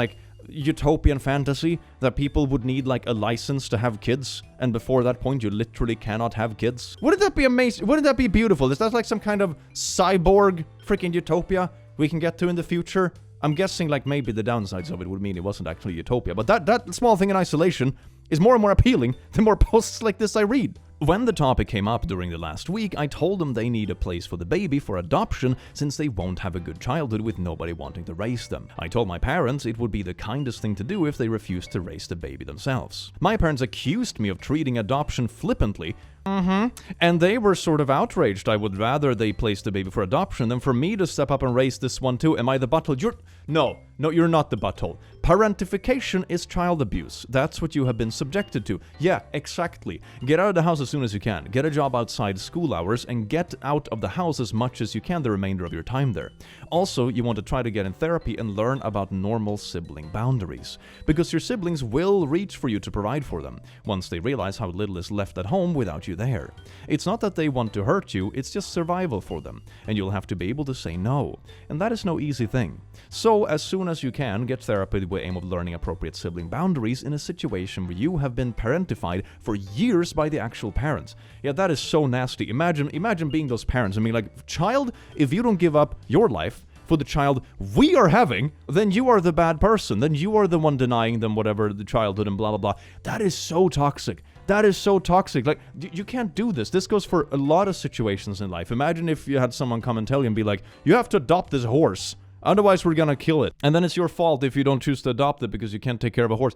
utopian fantasy that people would need, a license to have kids, and before that point, you literally cannot have kids. Wouldn't that be amazing? Wouldn't that be beautiful? Is that, some kind of cyborg freaking utopia we can get to in the future? I'm guessing, maybe the downsides of it would mean it wasn't actually utopia, but that small thing in isolation is more and more appealing the more posts like this I read. When the topic came up during the last week, I told them they need a place for the baby for adoption since they won't have a good childhood with nobody wanting to raise them. I told my parents it would be the kindest thing to do if they refused to raise the baby themselves. My parents accused me of treating adoption flippantly, and they were sort of outraged. I would rather they place the baby for adoption than for me to step up and raise this one too. Am I the butthole? No, you're not the butthole. Parentification is child abuse. That's what you have been subjected to. Yeah, exactly. Get out of the house as soon as you can. Get a job outside school hours and get out of the house as much as you can the remainder of your time there. Also, you want to try to get in therapy and learn about normal sibling boundaries, because your siblings will reach for you to provide for them once they realize how little is left at home without you there. It's not that they want to hurt you, it's just survival for them, and you'll have to be able to say no, and that is no easy thing. So, as soon as you can, get therapy with the aim of learning appropriate sibling boundaries in a situation where you have been parentified for years by the actual parents. Yeah, that is so nasty. Imagine being those parents. I mean, child, if you don't give up your life for the child we are having, then you are the bad person. Then you are the one denying them whatever the childhood and blah, blah, blah. That is so toxic. That is so toxic. You can't do this. This goes for a lot of situations in life. Imagine if you had someone come and tell you and be like, you have to adopt this horse. Otherwise, we're gonna kill it. And then it's your fault if you don't choose to adopt it because you can't take care of a horse.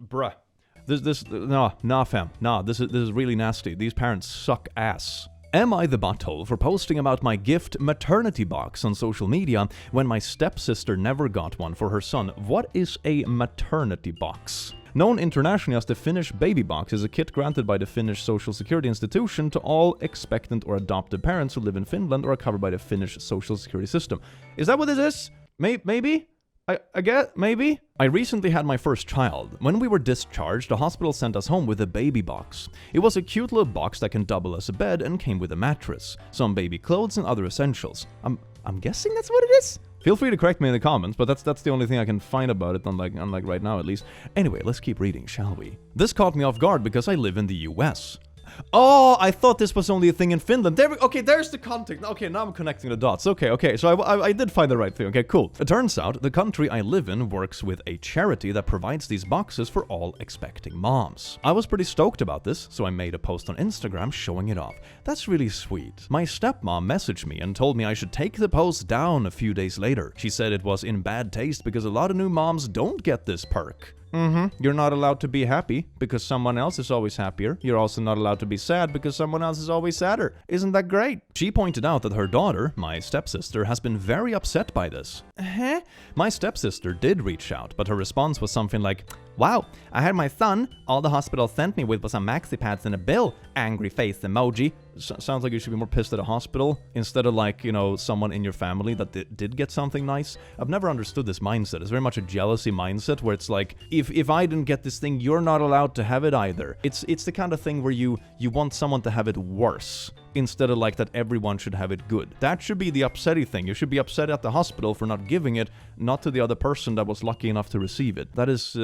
Bruh. Fam. This is really nasty. These parents suck ass. Am I the butthole for posting about my gift maternity box on social media when my stepsister never got one for her son? What is a maternity box? Known internationally as the Finnish baby box, is a kit granted by the Finnish Social Security Institution to all expectant or adopted parents who live in Finland or are covered by the Finnish social security system. Is that what this is? Maybe? I get, maybe? I recently had my first child. When we were discharged, the hospital sent us home with a baby box. It was a cute little box that can double as a bed and came with a mattress, some baby clothes and other essentials. I'm guessing that's what it is? Feel free to correct me in the comments, but that's the only thing I can find about it, unlike right now at least. Anyway, let's keep reading, shall we? This caught me off guard because I live in the US. Oh, I thought this was only a thing in Finland. Okay, there's the context. Okay, now I'm connecting the dots. Okay. So I did find the right thing. Okay, cool. It turns out the country I live in works with a charity that provides these boxes for all expecting moms. I was pretty stoked about this, so I made a post on Instagram showing it off. That's really sweet. My stepmom messaged me and told me I should take the post down a few days later. She said it was in bad taste because a lot of new moms don't get this perk. You're not allowed to be happy because someone else is always happier. You're also not allowed to be sad because someone else is always sadder. Isn't that great? She pointed out that her daughter, my stepsister, has been very upset by this. My stepsister did reach out, but her response was something like, "Wow, I had my son. All the hospital sent me with was some maxi pads and a bill. Angry face emoji." Sounds like you should be more pissed at a hospital instead of like, someone in your family that did get something nice. I've never understood this mindset. It's very much a jealousy mindset where it's like, if I didn't get this thing, you're not allowed to have it either. It's the kind of thing where you want someone to have it worse instead of like that everyone should have it good. That should be the upsetty thing. You should be upset at the hospital for not giving it, not to the other person that was lucky enough to receive it. That is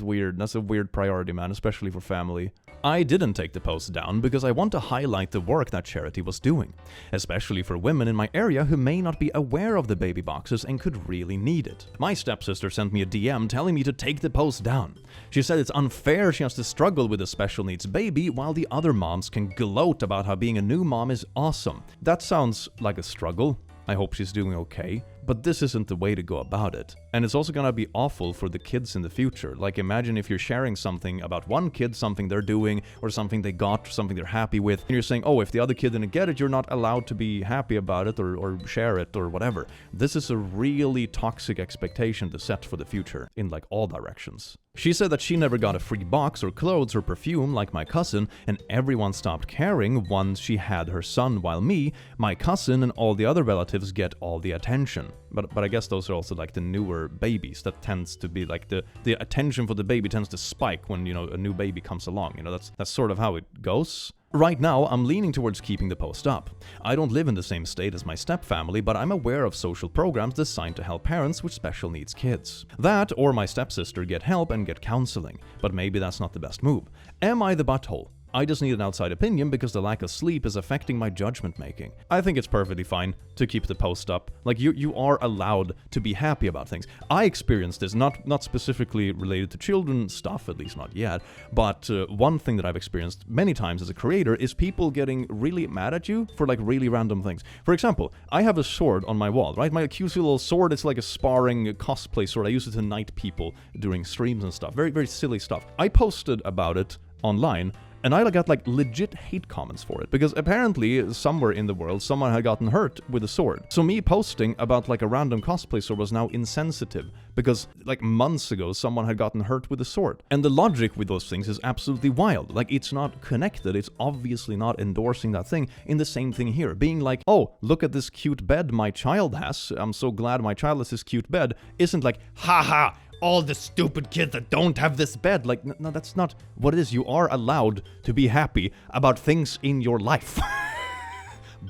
weird. That's a weird priority, man, especially for family. I didn't take the post down because I want to highlight the work that charity was doing, especially for women in my area who may not be aware of the baby boxes and could really need it. My stepsister sent me a DM telling me to take the post down. She said it's unfair she has to struggle with a special needs baby while the other moms can gloat about how being a new mom is awesome. That sounds like a struggle. I hope she's doing okay. But this isn't the way to go about it. And it's also gonna be awful for the kids in the future. Like, imagine if you're sharing something about one kid, something they're doing, or something they got, or something they're happy with, and you're saying, oh, if the other kid didn't get it, you're not allowed to be happy about it or share it or whatever. This is a really toxic expectation to set for the future in like all directions. She said that she never got a free box or clothes or perfume like my cousin, and everyone stopped caring once she had her son, while me, my cousin, and all the other relatives get all the attention. But I guess those are also like the newer babies. That tends to be like the attention for the baby tends to spike when, a new baby comes along. That's sort of how it goes. Right now, I'm leaning towards keeping the post up. I don't live in the same state as my stepfamily, but I'm aware of social programs designed to help parents with special needs kids. That, or my stepsister get help and get counseling, but maybe that's not the best move. Am I the butthole? I just need an outside opinion because the lack of sleep is affecting my judgment making. I think it's perfectly fine to keep the post up. Like, you are allowed to be happy about things. I experienced this, not specifically related to children stuff, at least not yet, but one thing that I've experienced many times as a creator is people getting really mad at you for like really random things. For example, I have a sword on my wall, right? My cute little sword, it's like a sparring cosplay sword. I use it to knight people during streams and stuff. Very, very silly stuff. I posted about it online, and I got like legit hate comments for it, because apparently somewhere in the world someone had gotten hurt with a sword. So me posting about like a random cosplay sword was now insensitive, because like months ago someone had gotten hurt with a sword. And the logic with those things is absolutely wild. Like, it's not connected, it's obviously not endorsing that thing. In the same thing here, being like, oh, look at this cute bed my child has, I'm so glad my child has this cute bed, isn't like, haha, all the stupid kids that don't have this bed. Like, no, that's not what it is. You are allowed to be happy about things in your life.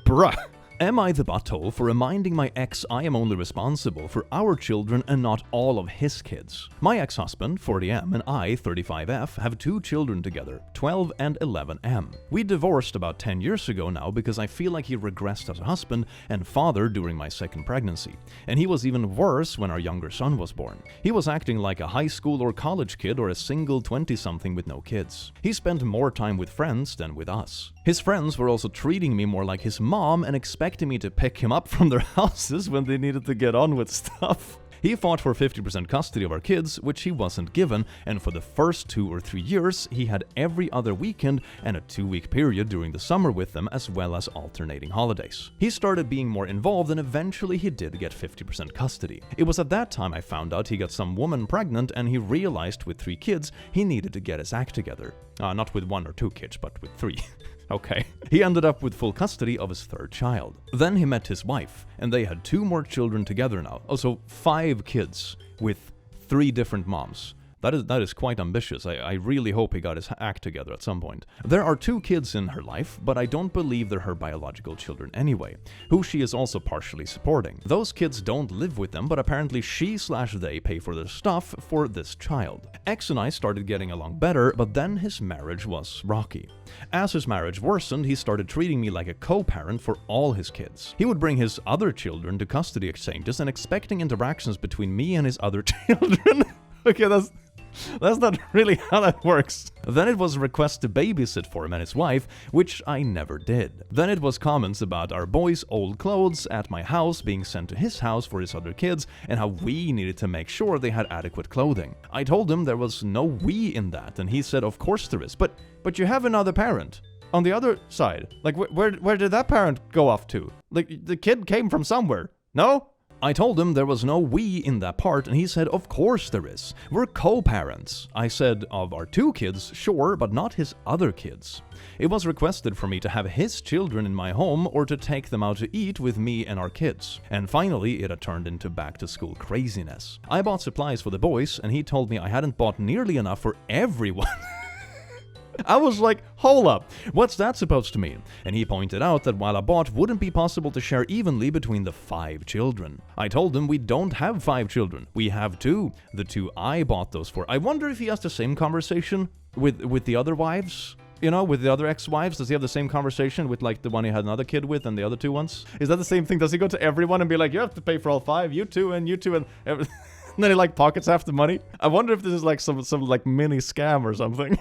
Bruh. Am I the butthole for reminding my ex I am only responsible for our children and not all of his kids? My ex-husband, 40M, and I, 35F, have 2 children together, 12 and 11M. We divorced about 10 years ago now because I feel like he regressed as a husband and father during my second pregnancy. And he was even worse when our younger son was born. He was acting like a high school or college kid or a single 20-something with no kids. He spent more time with friends than with us. His friends were also treating me more like his mom and expecting me to pick him up from their houses when they needed to get on with stuff. He fought for 50% custody of our kids, which he wasn't given, and for the first 2 or 3 years, he had every other weekend and a 2-week period during the summer with them, as well as alternating holidays. He started being more involved, and eventually he did get 50% custody. It was at that time I found out he got some woman pregnant, and he realized with 3 kids, he needed to get his act together. Not with 1 or 2 kids, but with 3. Okay. He ended up with full custody of his 3rd child. Then he met his wife, and they had 2 more children together now. Also, 5 kids with 3 different moms. That is quite ambitious. I really hope he got his act together at some point. There are 2 kids in her life, but I don't believe they're her biological children anyway, who she is also partially supporting. Those kids don't live with them, but apparently she/they pay for their stuff for this child. X and I started getting along better, but then his marriage was rocky. As his marriage worsened, he started treating me like a co-parent for all his kids. He would bring his other children to custody exchanges and expecting interactions between me and his other children. Okay, that's not really how that works. Then it was a request to babysit for him and his wife, which I never did. Then it was comments about our boys' old clothes at my house being sent to his house for his other kids and how we needed to make sure they had adequate clothing. I told him there was no we in that, and he said of course there is, but you have another parent on the other side. Like where did that parent go off to? Like the kid came from somewhere, no? I told him there was no we in that part, and he said, of course there is. We're co-parents. I said, of our 2 kids, sure, but not his other kids. It was requested for me to have his children in my home or to take them out to eat with me and our kids. And finally, it had turned into back-to-school craziness. I bought supplies for the boys, and he told me I hadn't bought nearly enough for everyone. I was like, hold up, what's that supposed to mean? And he pointed out that while a bot wouldn't be possible to share evenly between the 5 children. I told him we don't have 5 children, we have 2. The 2 I bought those for. I wonder if he has the same conversation with the other wives? You know, with the other ex-wives? Does he have the same conversation with like the one he had another kid with and the other 2 ones? Is that the same thing? Does he go to everyone and be like, you have to pay for all 5, you 2 and and and then he like pockets half the money? I wonder if this is like some like mini scam or something.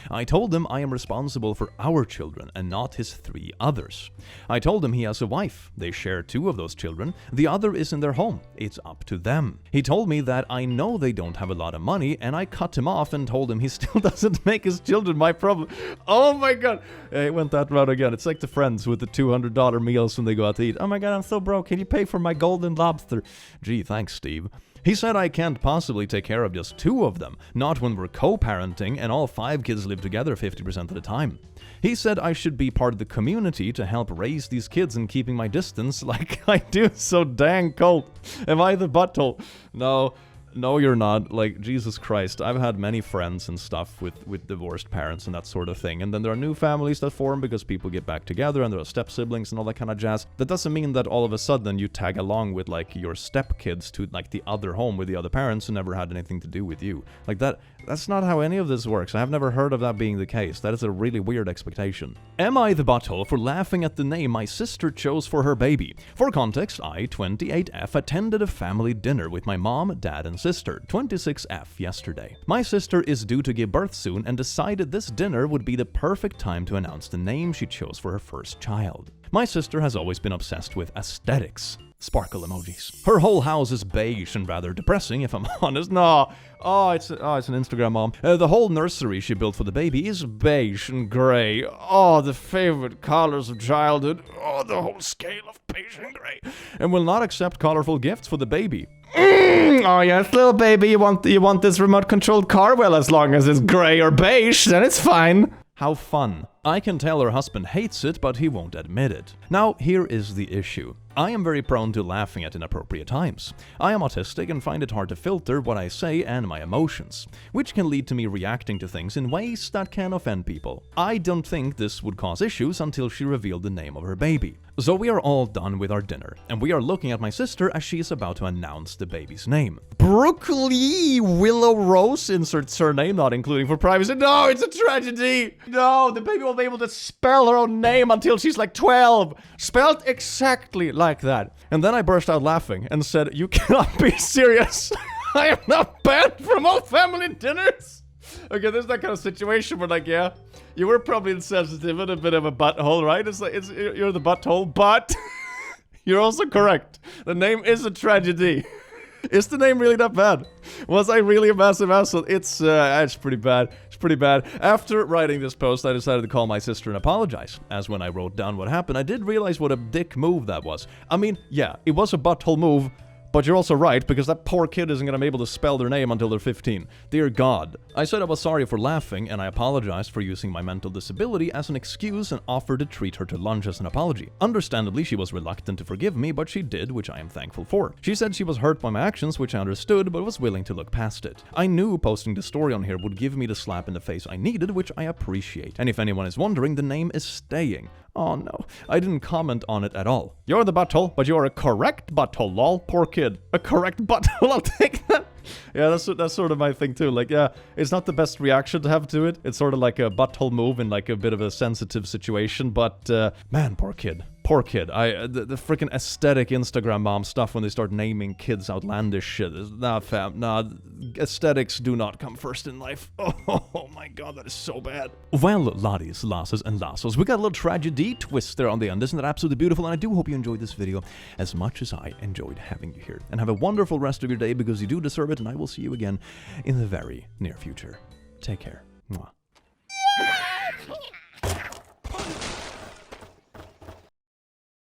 I told him I am responsible for our children and not his 3 others. I told him he has a wife. They share 2 of those children. The other is in their home. It's up to them. He told me that I know they don't have a lot of money, and I cut him off and told him he still doesn't make his children my problem. Oh my god. It went that route again. It's like the friends with the $200 meals when they go out to eat. Oh my god, I'm so broke. Can you pay for my golden lobster? Gee, thanks, Steve. He said I can't possibly take care of just 2 of them, not when we're co-parenting and all 5 kids live together 50% of the time. He said I should be part of the community to help raise these kids and keeping my distance like I do. So dang cold. Am I the butthole? No, you're not. Like, Jesus Christ. I've had many friends and stuff with divorced parents and that sort of thing. And then there are new families that form because people get back together and there are step-siblings and all that kind of jazz. That doesn't mean that all of a sudden you tag along with, like, your step-kids to, like, the other home with the other parents who never had anything to do with you. Like, that's not how any of this works. I have never heard of that being the case. That is a really weird expectation. Am I the butthole for laughing at the name my sister chose for her baby? For context, I, 28F, attended a family dinner with my mom, dad, and sister, 26F, yesterday. My sister is due to give birth soon and decided this dinner would be the perfect time to announce the name she chose for her first child. My sister has always been obsessed with aesthetics. Sparkle emojis. Her whole house is beige and rather depressing, if I'm honest. No. It's an Instagram mom. The whole nursery she built for the baby is beige and gray. Oh, the favorite colors of childhood. Oh, the whole scale of beige and gray. And will not accept colorful gifts for the baby. Oh yes, little baby, you want this remote-controlled car? Well, as long as it's gray or beige, then it's fine. How fun. I can tell her husband hates it, but he won't admit it. Now, here is the issue. I am very prone to laughing at inappropriate times. I am autistic and find it hard to filter what I say and my emotions, which can lead to me reacting to things in ways that can offend people. I don't think this would cause issues until she revealed the name of her baby. So we are all done with our dinner, and we are looking at my sister as she is about to announce the baby's name. Broccoli Willow Rose, insert surname, not including for privacy. No, it's a tragedy! No, the baby won't be able to spell her own name until she's like 12. Spelled exactly like that. And then I burst out laughing and said, you cannot be serious. I am not banned from all family dinners. Okay, there's that kind of situation where, like, yeah, you were probably insensitive and a bit of a butthole, right? It's like, you're the butthole, but you're also correct. The name is a tragedy. Is the name really that bad? Was I really a massive asshole? It's pretty bad. It's pretty bad. After writing this post, I decided to call my sister and apologize. As when I wrote down what happened, I did realize what a dick move that was. I mean, yeah, it was a butthole move But you're also right, because that poor kid isn't gonna be able to spell their name until they're 15. Dear God. I said I was sorry for laughing, and I apologized for using my mental disability as an excuse and offered to treat her to lunch as an apology. Understandably, she was reluctant to forgive me, but she did, which I am thankful for. She said she was hurt by my actions, which I understood, but was willing to look past it. I knew posting the story on here would give me the slap in the face I needed, which I appreciate. And if anyone is wondering, the name is staying. Oh no, I didn't comment on it at all. You're the butthole, but you're a correct butthole, lol. Poor kid. A correct butthole, I'll take that. Yeah, that's sort of my thing too. Like, yeah, it's not the best reaction to have to it. It's sort of like a butthole move in like a bit of a sensitive situation, but man, poor kid. Poor kid. The freaking aesthetic Instagram mom stuff when they start naming kids outlandish shit. Nah, fam. Nah, aesthetics do not come first in life. Oh my god, that is so bad. Well, laddies, lasses, and lassos, we got a little tragedy twist there on the end. Isn't that absolutely beautiful? And I do hope you enjoyed this video as much as I enjoyed having you here. And have a wonderful rest of your day, because you do deserve it, and I will see you again in the very near future. Take care. Mwah.